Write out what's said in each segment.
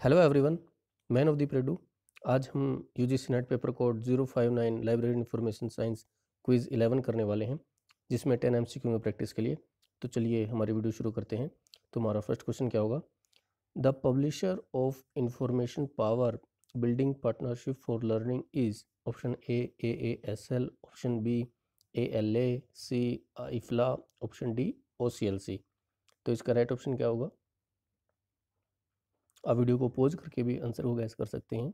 Hello everyone, मैं नवदीप रेड्डू। आज हम UGC net paper code 059 library information science quiz 11 करने वाले हैं, जिसमें 10 एमसीक्यू में प्रैक्टिस के लिए। तो चलिए हमारी वीडियो शुरू करते हैं। तो हमारा फर्स्ट क्वेश्चन क्या होगा? The publisher of information power building partnership for learning is option A AASL, option B ALA, C IFLA, option D OCLC। तो इसका राइट ऑप्शन क्या होगा? आप वीडियो को पॉज करके भी आंसर को गैस कर सकते हैं।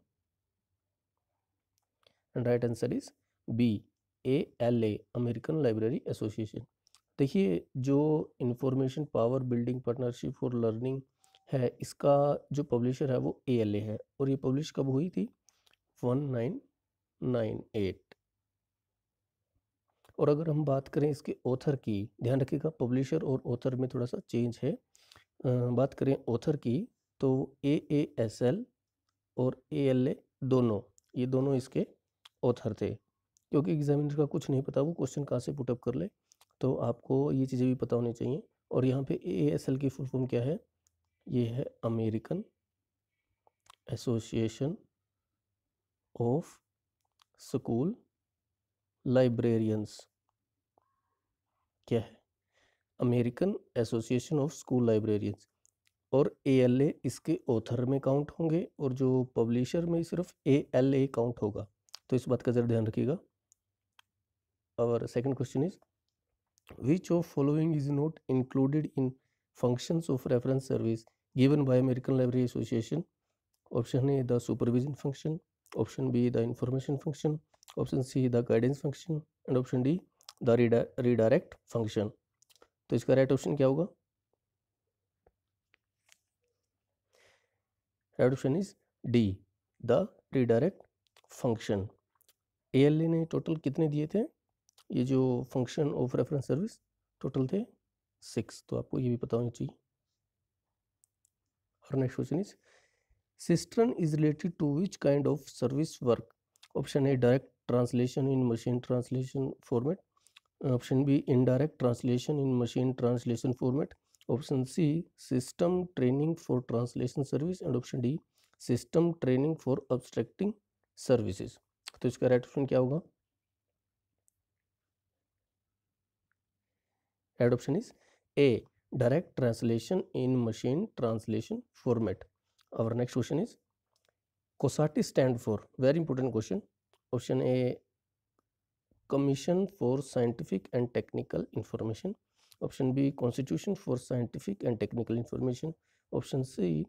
And right answer is B ALA, American library association. देखिए, जो information power building partnership for learning है, इसका जो पब्लिशर है वो ALA है, और ये पब्लिश कब हुई थी? 1998। और अगर हम बात करें इसके ऑथर की, ध्यान रखिएगा पब्लिशर और ऑथर में थोड़ा सा चेंज है। बात करें ऑथर की तो AASL और ALA ये दोनों इसके ऑथर थे। क्योंकि एग्जामिनर का कुछ नहीं पता वो क्वेश्चन कहाँ से पुटअप कर ले, तो आपको ये चीज़ें भी पता होनी चाहिए। और यहाँ पे AASL की फुल फॉर्म क्या है? ये है American association of school librarians. क्या है? American association of school librarians. और ALA इसके ऑथर में काउंट होंगे, और जो पब्लिशर में सिर्फ ALA काउंट होगा। तो इस बात का ज़रा ध्यान रखिएगा। और second question is which of following is not included in functions of reference service given by American Library Association? Option A, the supervision function, option B, the information function, option C, the guidance function, and option D, the redirect function. तो इसका right option क्या होगा? Right option is D, the redirect function. ALA ने total कितने दिए थे? ये जो function of reference service total थे 6, तो आपको ये भी पता होना चाहिए। और next question is Sistron is related to which kind of service work? Option A, direct translation in machine translation format. Option B, indirect translation in machine translation format. Option C, system training for translation service. And option D, system training for abstracting services. तो इसका right option क्या होगा? Right option is A, direct translation in machine translation format. Our next question is COSATI stand for, very important question. Option A, Commission for Scientific and Technical Information. Option B, Constitution for Scientific and Technical Information. Option C,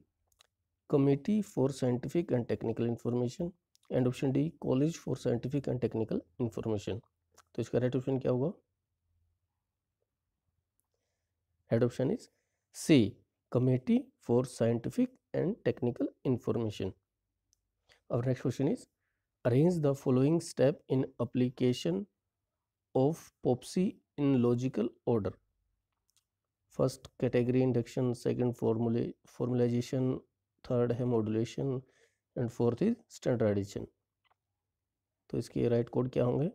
Committee for Scientific and Technical Information. And option D, College for Scientific and Technical Information. तो इसका right option क्या होगा? Right option is C, Committee for Scientific and Technical Information. Our next question is arrange the following step in application of POPSI in logical order. First, category induction, second, formalization, third है modulation, and fourth is standardization. तो इसके right code क्या होंगे?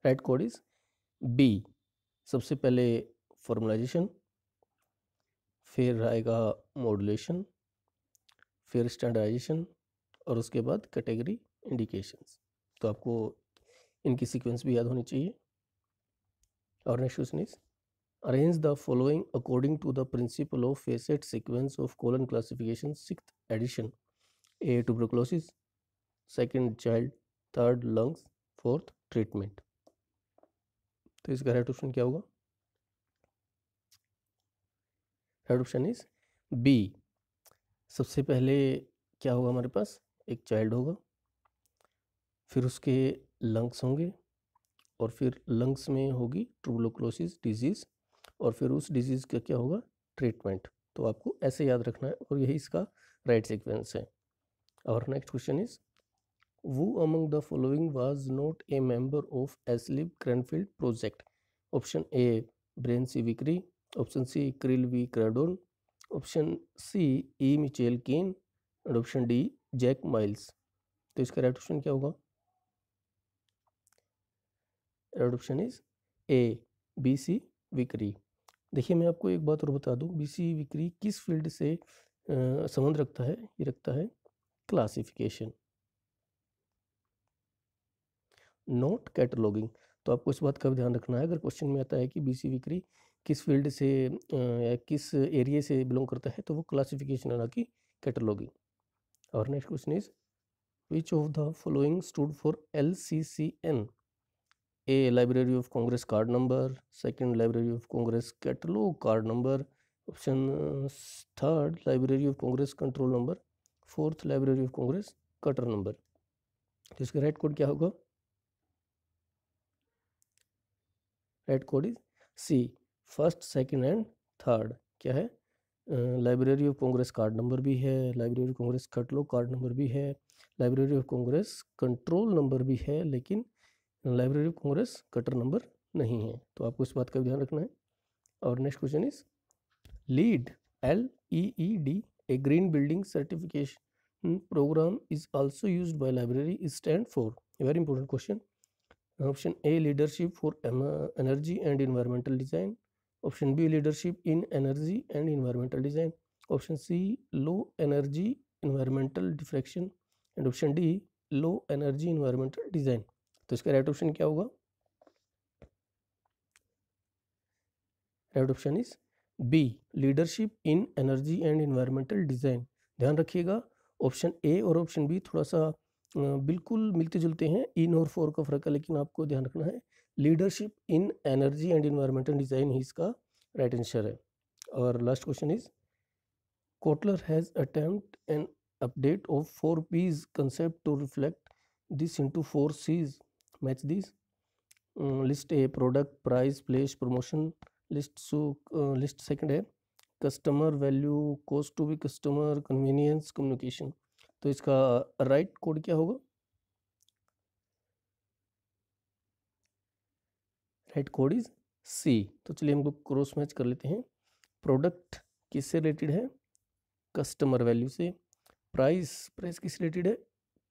Right code is B, सबसे पहले formalisation, फिर आएगा modulation, फिर स्टैंडर्डाइजेशन, और उसके बाद कैटेगरी इंडिकेशंस। तो आपको इनकी सीक्वेंस भी याद होनी चाहिए। और next question is arrange the following according to the principle of facet sequence of colon classification, 6th edition. A, tuberculosis, second child, third lungs, fourth treatment. तो इसका राइट ऑप्शन क्या होगा? राइट ऑप्शन इज B, सबसे पहले क्या होगा हमारे पास? एक चाइल्ड होगा, फिर उसके लंग्स होंगे, और फिर लंग्स में होगी ट्यूबरकुलोसिस डिजीज़, और फिर उस डिजीज़ का क्या होगा? ट्रीटमेंट। तो आपको ऐसे याद रखना है, और यही इसका राइट सीक्वेंस है। और next question is who among the following was not a member of ASLIB Cranfield project? Option A, Brain C. Vickery, option C, Krill V. Cradon, option C, E. Michael Keane, and option D, Jack Miles. तो इसका right option क्या होगा? Right option is A, B. C. Vickery. देखिए मैं आपको एक बात और बता दूं, बीसी विक्री किस फील्ड से संबंध रखता है? ये रखता है क्लासिफिकेशन, नॉट कैटलॉगिंग। तो आपको इस बात का भी ध्यान रखना है, अगर क्वेश्चन में आता है कि बीसी विक्री किस फील्ड से या किस एरिया से बिलोंग करता है, तो वो क्लासिफिकेशन है, ना कि कैटलॉगिंग। और next question is which of the following stood for LCCN? A. Library of Congress card number. Second, Library of Congress catalog card number. Option third, Library of Congress control number. Fourth, Library of Congress cutter number. तो इसका right code क्या होगा? Right code is C, first, second and third. क्या है? Library of Congress card number भी है, library of Congress catalogue card number भी है, library of Congress control number भी है, लेकिन library of Congress cutter number नहीं है। तो आपको इस बात का ध्यान रखना है। और next question is LEED, LEED, a green building certification program is also used by library is stand for? A very important question. Option A, leadership for energy and environmental design. Option B, leadership in energy and environmental design. Option C, low energy environmental diffraction. And option D, low energy environmental design. तो इसका right option क्या होगा? Right option is B, leadership in energy and environmental design. ध्यान रखिएगा, option A और option B थोड़ा सा बिल्कुल मिलते जुलते हैं, इन और फोर का फर्क है, लेकिन आपको ध्यान रखना है leadership in energy and environmental design ही इसका राइट आंसर है। और last question is Kotler has attempt an update of 4 P's concept to reflect this into 4 C's. Match these. List A product, price, place, promotion. List second है customer value, cost to be customer, convenience, communication. तो इसका right code क्या होगा? Right code is C. तो चलिए हम लोग cross match कर लेते हैं। प्रोडक्ट किससे रिलेटेड है? कस्टमर वैल्यू से। प्राइस, प्राइस किससे रिलेटेड है?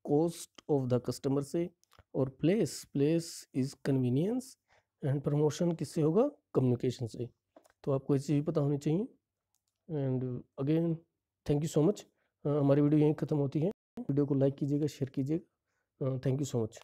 कॉस्ट ऑफ द कस्टमर से। और place, place is convenience. And promotion किससे होगा? कम्युनिकेशन से। तो आपको ये चीज़ पता होनी चाहिए। And again thank you so much. हमारी वीडियो यहीं ख़त्म होती है। वीडियो को लाइक कीजिएगा, शेयर कीजिएगा। Thank you so much.